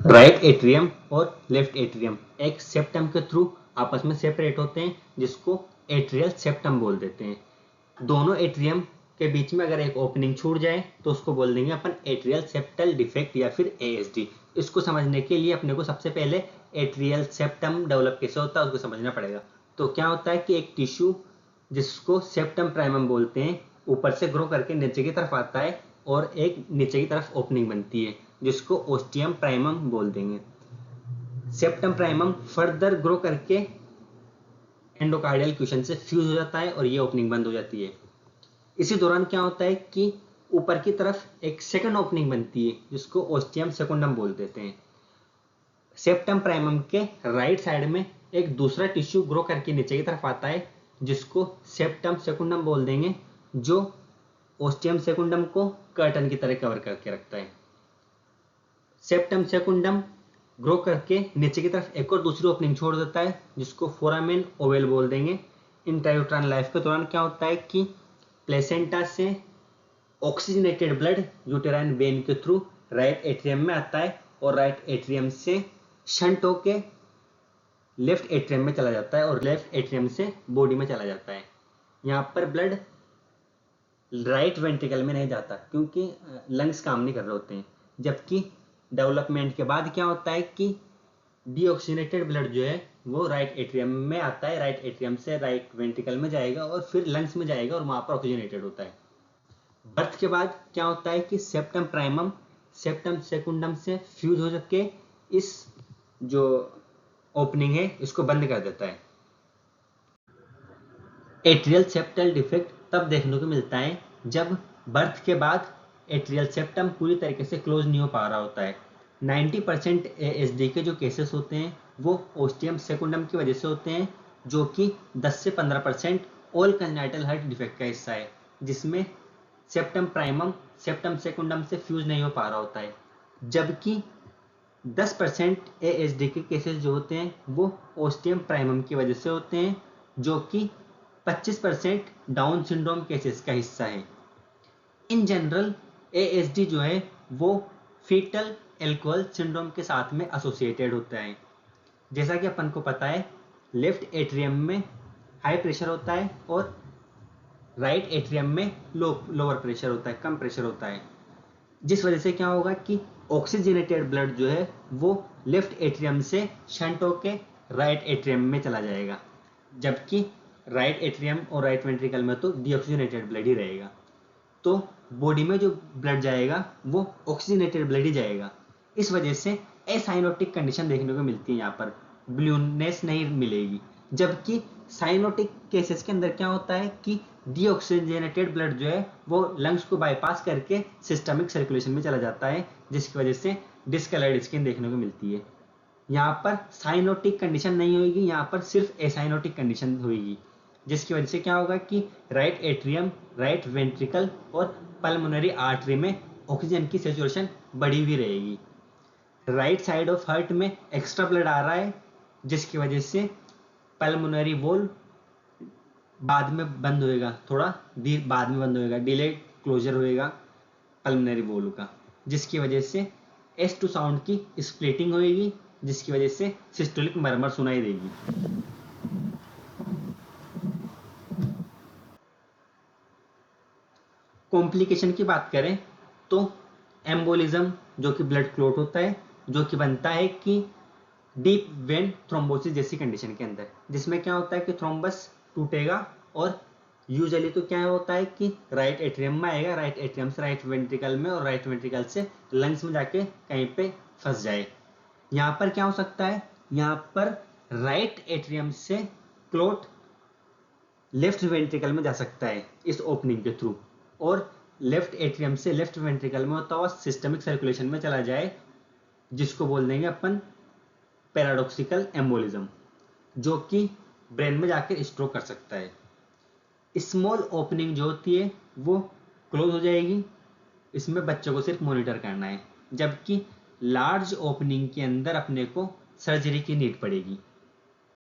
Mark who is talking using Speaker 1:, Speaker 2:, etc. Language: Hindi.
Speaker 1: राइट एट्रियम और लेफ्ट एट्रियम एक सेप्टम के थ्रू आपस में सेपरेट होते हैं, जिसको एट्रियल सेप्टम बोल देते हैं। दोनों एट्रियम के बीच में अगर एक ओपनिंग छूट जाए तो उसको बोल देंगे अपन एट्रियल सेप्टल डिफेक्ट या फिर एएसडी। इसको समझने के लिए अपने को सबसे पहले एट्रियल सेप्टम डेवलप कैसे होता है उसको समझना पड़ेगा। तो क्या होता है कि एक टिश्यू जिसको सेप्टम प्राइमम बोलते हैं ऊपर से ग्रो करके नीचे की तरफ आता है और एक नीचे की तरफ ओपनिंग बनती है जिसको ओस्टियम प्राइमम बोल देंगे। सेप्टम प्राइमम फर्दर ग्रो करके एंडोकार्डियल क्यूशन से फ्यूज हो जाता है और ये ओपनिंग बंद हो जाती है। इसी दौरान क्या होता है कि ऊपर की तरफ एक सेकंड ओपनिंग बनती है जिसको ओस्टियम सेकुंडम बोल देते हैं। सेप्टम प्राइमम के राइट साइड में एक दूसरा टिश्यू ग्रो करके नीचे की तरफ आता है जिसको सेप्टम सेकुंडम बोल देंगे, जो ओस्टियम सेकुंडम को कर्टन की तरह कवर करके रखता है। सेप्टम सेकुंडम ग्रो करके नीचे की तरफ एक और दूसरी ओपनिंग छोड़ देता है जिसको फोरामेन ओवेल बोल देंगे। इंट्रायूट्राइन लाइफ के दौरान क्या होता है कि प्लेसेंटा से ऑक्सीजनेटेड ब्लड यूटेराइन वेन के थ्रू राइट एट्रियम में आता है और राइट एट्रियम से शंट होके लेफ्ट एट्रियम में चला जाता है और लेफ्ट एट्रियम से बॉडी में चला जाता है। यहाँ पर ब्लड राइट वेंट्रिकल में नहीं जाता क्योंकि लंग्स काम नहीं कर रहे होते हैं। जबकि डेवलपमेंट के बाद क्या होता है कि डीऑक्सीजनेटेड ब्लड जो है वो राइट एट्रियम में आता है, राइट एट्रियम से राइट वेंट्रिकल में जाएगा और फिर लंग्स में जाएगा और वहां पर ऑक्सीजनेटेड होता है। बर्थ के बाद क्या होता है कि सेप्टम प्राइमम सेप्टम सेकुंडम से फ्यूज हो सके इस जो ओपनिंग है इसको बंद कर देता है। एट्रियल सेप्टल डिफेक्ट तब देखने को मिलता है जब बर्थ के बाद एट्रियल सेप्टम पूरी तरीके से क्लोज नहीं हो पा रहा होता है। 90% एएसडी के जो केसेस होते हैं वो ओस्टियम सेकुंडम की वजह से होते हैं, जो कि 10 से 15% ऑल कंजाइटल हार्ट डिफेक्ट का हिस्सा है, जिसमें सेप्टम प्राइमम सेप्टम सेकुंडम से फ्यूज नहीं हो पा रहा होता है। जबकि 10% एएसडी के केसेस जो होते हैं वो ओस्टियम प्राइमम की वजह से होते हैं, जो कि 25% डाउन सिंड्रोम केसेस का हिस्सा है। इन जनरल एएसडी जो है वो फीटल एल्कोहल सिंड्रोम के साथ में एसोसिएटेड होता है। जैसा कि अपन को पता है लेफ्ट एट्रियम में हाई प्रेशर होता है और राइट एट्रियम में लोअर प्रेशर होता है, कम प्रेशर होता है, जिस वजह से क्या होगा कि ऑक्सीजनेटेड ब्लड जो है वो लेफ्ट एट्रियम से शंट होके राइट एट्रियम में चला जाएगा, जबकि राइट एट्रियम और राइट वेंट्रिकल में तो डीऑक्सीजनेटेड ब्लड ही रहेगा। तो बॉडी में जो ब्लड जाएगा वो ऑक्सीजनेटेड ब्लड ही जाएगा। इस वजह से एसाइनोटिक कंडीशन देखने को मिलती है, यहाँ पर ब्लूनेस नहीं मिलेगी। जबकि साइनोटिक केसेस के अंदर क्या होता है कि डीऑक्सीजनेटेड ब्लड जो है वो लंग्स को बाईपास करके सिस्टमिक सर्कुलेशन में चला जाता है, जिसकी वजह से डिस्कलर्ड स्किन देखने को मिलती है। यहाँ पर साइनोटिक कंडीशन नहीं होगी, यहाँ पर सिर्फ एसाइनोटिक कंडीशन होगी, जिसकी वजह से क्या होगा कि राइट एट्रियम, राइट वेंट्रिकल और पल्मोनरी आर्टरी में ऑक्सीजन की सेचुरेशन बढ़ी हुई रहेगी। राइट साइड ऑफ हार्ट में एक्स्ट्रा ब्लड आ रहा है, जिसकी वजह से पल्मोनरी वॉल बाद में बंद होएगा, थोड़ा देर बाद में बंद होएगा, डिलेड क्लोजर होएगा पल्मोनरी वॉल का, जिसकी वजह से S2 साउंड की स्प्लिटिंग होएगी, जिसकी वजह से सिस्टोलिक मरमर सुनाई देगी। कॉम्प्लिकेशन की बात करें तो एम्बोलिज्म जो कि ब्लड क्लॉट होता है, जो कि बनता है कि डीप वेन थ्रोम्बोसिस जैसी कंडीशन के अंदर, जिसमें क्या होता है कि थ्रोम्बस टूटेगा और यूजुअली तो क्या होता है कि राइट एट्रियम में आएगा, राइट एट्रियम से राइट वेंट्रिकल में और राइट वेंट्रिकल से लंग्स में जाके कहीं पे फंस जाए। यहाँ पर क्या हो सकता है, यहाँ पर राइट एट्रियम से क्लॉट लेफ्ट वेंट्रिकल में जा सकता है इस ओपनिंग के थ्रू, और लेफ्ट एट्रियम से लेफ्ट वेंट्रिकल में होता हुआ सिस्टमिक सर्कुलेशन में चला जाए, जिसको बोल देंगे अपन पैराडॉक्सिकल एम्बोलिज्म, जो कि ब्रेन में जाकर स्ट्रोक कर सकता है। स्मॉल ओपनिंग जो होती है वो क्लोज हो जाएगी, इसमें बच्चों को सिर्फ मॉनिटर करना है, जबकि लार्ज ओपनिंग के अंदर अपने को सर्जरी की नीड पड़ेगी।